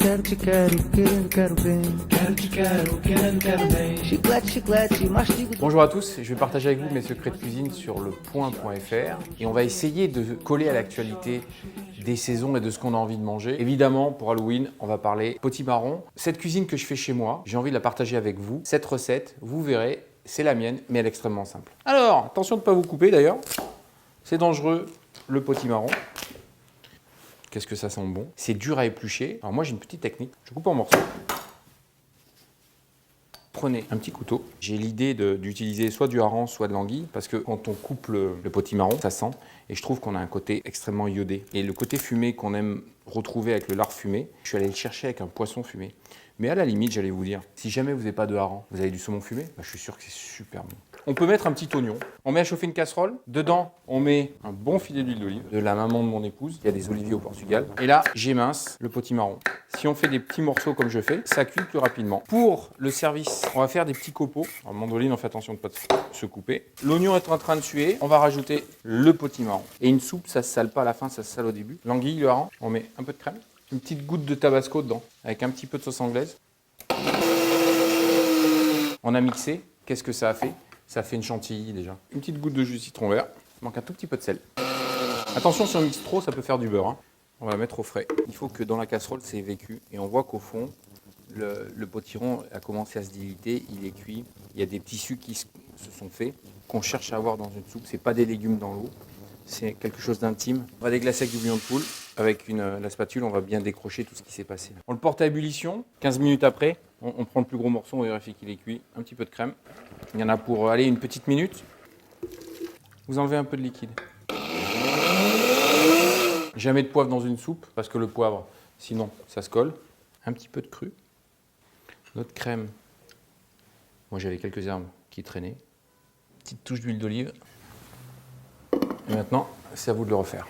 te quero, querendo quero bem. Quero te quero, querendo quero bem. Chiclete, chiclete, mastigo. Bonjour à tous, je vais partager avec vous mes secrets de cuisine sur lepoint.fr et on va essayer de coller à l'actualité des saisons et de ce qu'on a envie de manger. Évidemment, pour Halloween, on va parler potimarron. Cette cuisine que je fais chez moi, j'ai envie de la partager avec vous. Cette recette, vous verrez, c'est la mienne, mais elle est extrêmement simple. Alors, attention de ne pas vous couper d'ailleurs. C'est dangereux, le potimarron. Qu'est-ce que ça sent bon. C'est dur à éplucher. Alors moi, j'ai une petite technique. Je coupe en morceaux. Prenez un petit couteau. J'ai l'idée d'utiliser soit du hareng, soit de l'anguille, parce que quand on coupe le potimarron, ça sent. Et je trouve qu'on a un côté extrêmement iodé. Et le côté fumé qu'on aime retrouver avec le lard fumé, je suis allé le chercher avec un poisson fumé. Mais à la limite, j'allais vous dire, si jamais vous n'avez pas de hareng, vous avez du saumon fumé, je suis sûr que c'est super bon. On peut mettre un petit oignon. On met à chauffer une casserole. Dedans, on met un bon filet d'huile d'olive de la maman de mon épouse. Il y a des oliviers au Portugal. Et là, j'émince le potimarron. Si on fait des petits morceaux comme je fais, ça cuit plus rapidement. Pour le service, on va faire des petits copeaux. Alors, mandoline, on fait attention de ne pas se couper. L'oignon est en train de suer. On va rajouter le potimarron. Et une soupe, ça ne se sale pas à la fin, ça se sale au début. L'anguille, le hareng, on met un peu de crème. Une petite goutte de tabasco dedans, avec un petit peu de sauce anglaise. On a mixé. Qu'est-ce que ça a fait? Ça fait une chantilly déjà. Une petite goutte de jus de citron vert. Il manque un tout petit peu de sel. Attention, si on mixe trop, ça peut faire du beurre. Hein. On va la mettre au frais. Il faut que dans la casserole, c'est vécu. Et on voit qu'au fond, le potiron a commencé à se diliter. Il est cuit. Il y a des petits sucs qui se sont faits, qu'on cherche à avoir dans une soupe. Ce n'est pas des légumes dans l'eau. C'est quelque chose d'intime. On va déglacer avec du bouillon de poule. Avec la spatule, on va bien décrocher tout ce qui s'est passé. On le porte à ébullition. 15 minutes après, on prend le plus gros morceau, on vérifie qu'il est cuit. Un petit peu de crème. Il y en a pour aller une petite minute. Vous enlevez un peu de liquide. Jamais de poivre dans une soupe, parce que le poivre, sinon, ça se colle. Un petit peu de cru. Notre crème. Moi, j'avais quelques herbes qui traînaient. Petite touche d'huile d'olive. Et maintenant, c'est à vous de le refaire.